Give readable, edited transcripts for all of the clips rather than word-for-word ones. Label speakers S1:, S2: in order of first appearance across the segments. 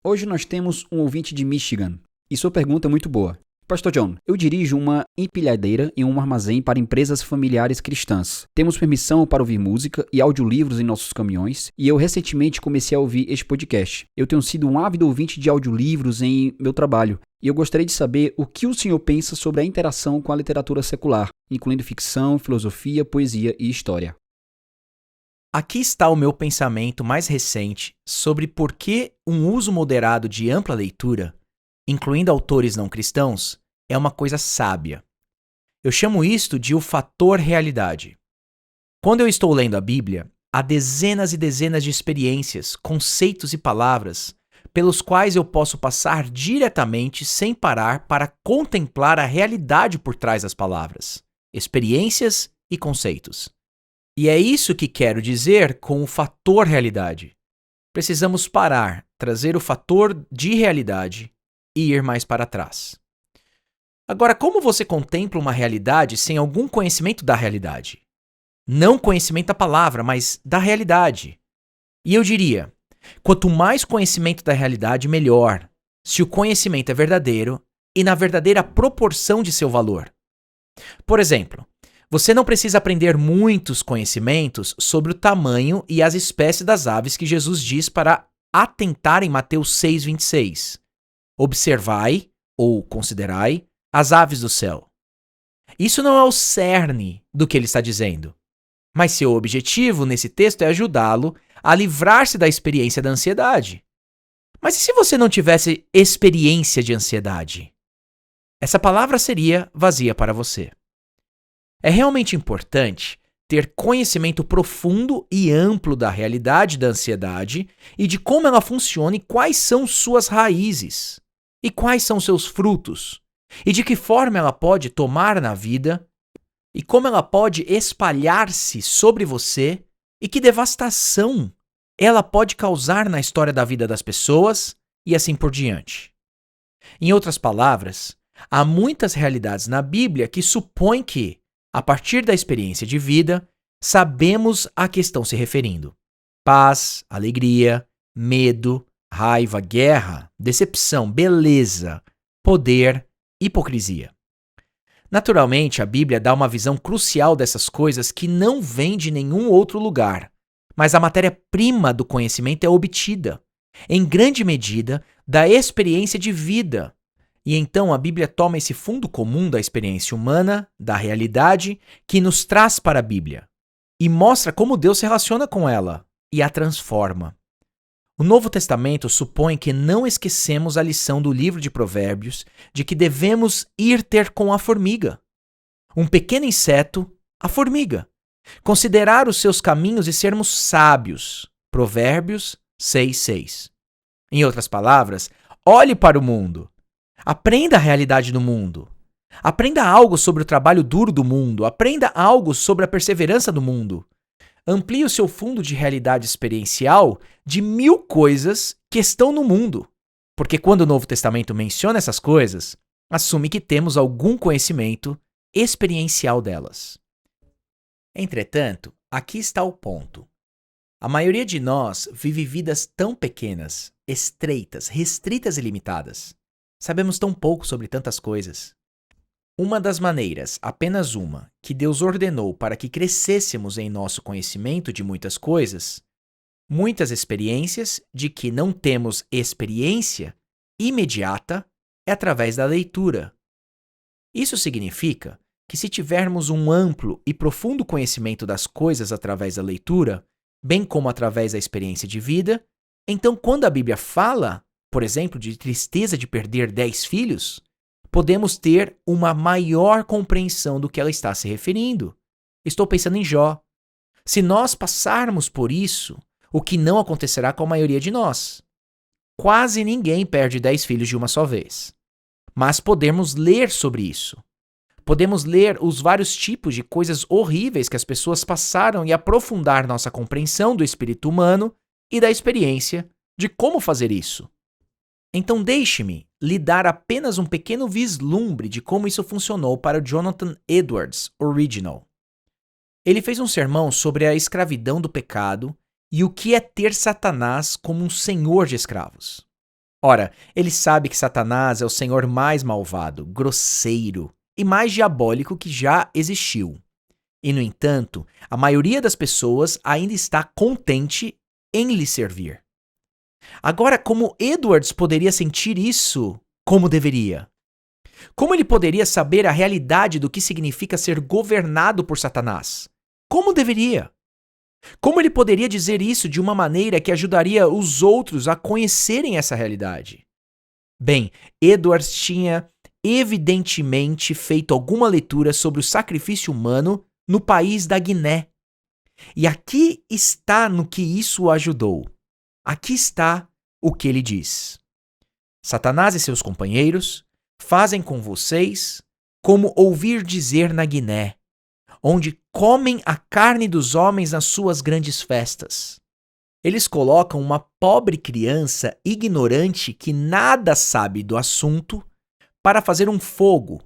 S1: Hoje nós temos um ouvinte de Michigan e sua pergunta é muito boa. Pastor John, eu dirijo uma empilhadeira em um armazém para empresas familiares cristãs. Temos permissão para ouvir música e audiolivros em nossos caminhões e eu recentemente comecei a ouvir este podcast. Eu tenho sido um ávido ouvinte de audiolivros em meu trabalho e eu gostaria de saber o que o senhor pensa sobre a interação com a literatura secular, incluindo ficção, filosofia, poesia e história.
S2: Aqui está o meu pensamento mais recente sobre por que um uso moderado de ampla leitura, incluindo autores não cristãos, é uma coisa sábia. Eu chamo isto de o fator realidade. Quando eu estou lendo a Bíblia, há dezenas e dezenas de experiências, conceitos e palavras pelos quais eu posso passar diretamente sem parar para contemplar a realidade por trás das palavras, experiências e conceitos. E é isso que quero dizer com o fator realidade. Precisamos parar, trazer o fator de realidade e ir mais para trás. Agora, como você contempla uma realidade sem algum conhecimento da realidade? Não conhecimento da palavra, mas da realidade. E eu diria, quanto mais conhecimento da realidade, melhor, se o conhecimento é verdadeiro e na verdadeira proporção de seu valor. Por exemplo, você não precisa aprender muitos conhecimentos sobre o tamanho e as espécies das aves que Jesus diz para atentar em Mateus 6,26. Observai, ou considerai, as aves do céu. Isso não é o cerne do que ele está dizendo, mas seu objetivo nesse texto é ajudá-lo a livrar-se da experiência da ansiedade. Mas e se você não tivesse experiência de ansiedade? Essa palavra seria vazia para você. É realmente importante ter conhecimento profundo e amplo da realidade da ansiedade e de como ela funciona e quais são suas raízes, e quais são seus frutos, e de que forma ela pode tomar na vida, e como ela pode espalhar-se sobre você, e que devastação ela pode causar na história da vida das pessoas, e assim por diante. Em outras palavras, há muitas realidades na Bíblia que supõem que, a partir da experiência de vida, sabemos a que estão se referindo. Paz, alegria, medo, raiva, guerra, decepção, beleza, poder, hipocrisia. Naturalmente, a Bíblia dá uma visão crucial dessas coisas que não vem de nenhum outro lugar, mas a matéria-prima do conhecimento é obtida, em grande medida, da experiência de vida. E então a Bíblia toma esse fundo comum da experiência humana, da realidade, que nos traz para a Bíblia, e mostra como Deus se relaciona com ela e a transforma. O Novo Testamento supõe que não esquecemos a lição do livro de Provérbios de que devemos ir ter com a formiga. Um pequeno inseto, a formiga. Considerar os seus caminhos e sermos sábios. Provérbios 6:6. Em outras palavras, olhe para o mundo. Aprenda a realidade do mundo. Aprenda algo sobre o trabalho duro do mundo. Aprenda algo sobre a perseverança do mundo. Amplie o seu fundo de realidade experiencial de 1000 coisas que estão no mundo. Porque quando o Novo Testamento menciona essas coisas, assume que temos algum conhecimento experiencial delas. Entretanto, aqui está o ponto. A maioria de nós vive vidas tão pequenas, estreitas, restritas e limitadas. Sabemos tão pouco sobre tantas coisas. Uma das maneiras, apenas uma, que Deus ordenou para que crescêssemos em nosso conhecimento de muitas coisas, muitas experiências de que não temos experiência imediata, é através da leitura. Isso significa que se tivermos um amplo e profundo conhecimento das coisas através da leitura, bem como através da experiência de vida, então quando a Bíblia fala, por exemplo, de tristeza de perder 10 filhos, podemos ter uma maior compreensão do que ela está se referindo. Estou pensando em Jó. Se nós passarmos por isso, o que não acontecerá com a maioria de nós? Quase ninguém perde 10 filhos de uma só vez. Mas podemos ler sobre isso. Podemos ler os vários tipos de coisas horríveis que as pessoas passaram e aprofundar nossa compreensão do espírito humano e da experiência de como fazer isso. Então deixe-me lhe dar apenas um pequeno vislumbre de como isso funcionou para Jonathan Edwards Original. Ele fez um sermão sobre a escravidão do pecado e o que é ter Satanás como um senhor de escravos. Ora, ele sabe que Satanás é o senhor mais malvado, grosseiro e mais diabólico que já existiu. E, no entanto, a maioria das pessoas ainda está contente em lhe servir. Agora, como Edwards poderia sentir isso como deveria? Como ele poderia saber a realidade do que significa ser governado por Satanás? Como deveria? Como ele poderia dizer isso de uma maneira que ajudaria os outros a conhecerem essa realidade? Bem, Edwards tinha evidentemente feito alguma leitura sobre o sacrifício humano no país da Guiné. E aqui está no que isso o ajudou. Aqui está o que ele diz. Satanás e seus companheiros fazem com vocês como ouvir dizer na Guiné, onde comem a carne dos homens nas suas grandes festas. Eles colocam uma pobre criança ignorante que nada sabe do assunto para fazer um fogo.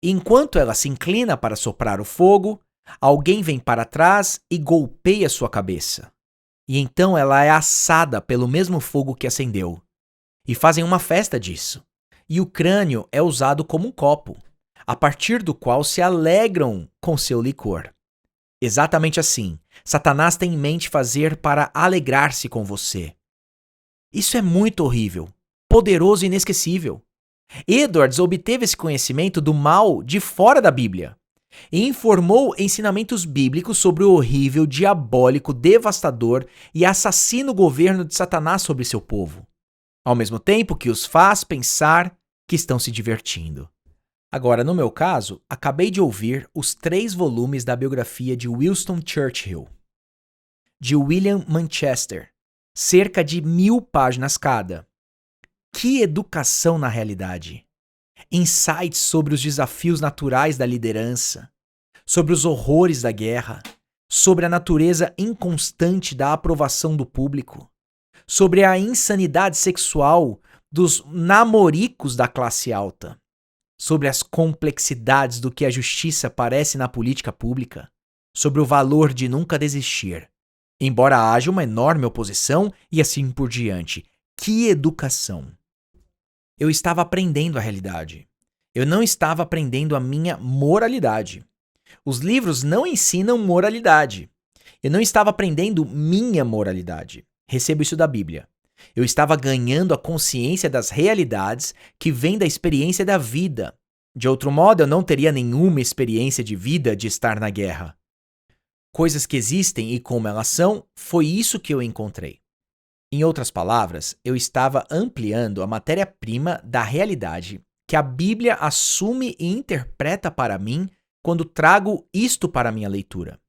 S2: E enquanto ela se inclina para soprar o fogo, alguém vem para trás e golpeia sua cabeça. E então ela é assada pelo mesmo fogo que acendeu. E fazem uma festa disso. E o crânio é usado como um copo, a partir do qual se alegram com seu licor. Exatamente assim, Satanás tem em mente fazer para alegrar-se com você. Isso é muito horrível, poderoso e inesquecível. Edwards obteve esse conhecimento do mal de fora da Bíblia e informou ensinamentos bíblicos sobre o horrível, diabólico, devastador e assassino governo de Satanás sobre seu povo, ao mesmo tempo que os faz pensar que estão se divertindo. Agora, no meu caso, acabei de ouvir os 3 volumes da biografia de Winston Churchill, de William Manchester, cerca de 1000 páginas cada. Que educação na realidade! Insights sobre os desafios naturais da liderança, sobre os horrores da guerra, sobre a natureza inconstante da aprovação do público, sobre a insanidade sexual dos namoricos da classe alta, sobre as complexidades do que a justiça parece na política pública, sobre o valor de nunca desistir, embora haja uma enorme oposição e assim por diante. Que educação! Eu estava aprendendo a realidade. Eu não estava aprendendo a minha moralidade. Os livros não ensinam moralidade. Eu não estava aprendendo minha moralidade. Recebo isso da Bíblia. Eu estava ganhando a consciência das realidades que vêm da experiência da vida. De outro modo, eu não teria nenhuma experiência de vida de estar na guerra. Coisas que existem e como elas são, foi isso que eu encontrei. Em outras palavras, eu estava ampliando a matéria-prima da realidade que a Bíblia assume e interpreta para mim quando trago isto para a minha leitura.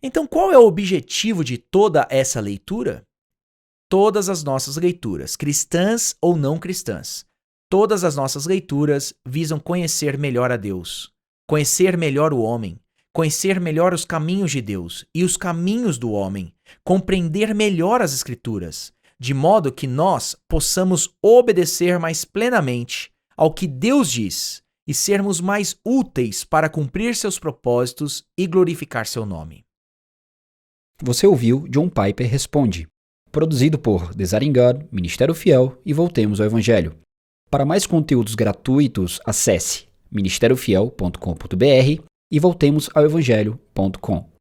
S2: Então, qual é o objetivo de toda essa leitura? Todas as nossas leituras, cristãs ou não cristãs, todas as nossas leituras visam conhecer melhor a Deus, conhecer melhor o homem, conhecer melhor os caminhos de Deus e os caminhos do homem, compreender melhor as Escrituras, de modo que nós possamos obedecer mais plenamente ao que Deus diz e sermos mais úteis para cumprir seus propósitos e glorificar seu nome.
S1: Você ouviu John Piper Responde, produzido por Desiring God, Ministério Fiel e Voltemos ao Evangelho. Para mais conteúdos gratuitos, acesse ministériofiel.com.br e voltemos ao evangelho.com.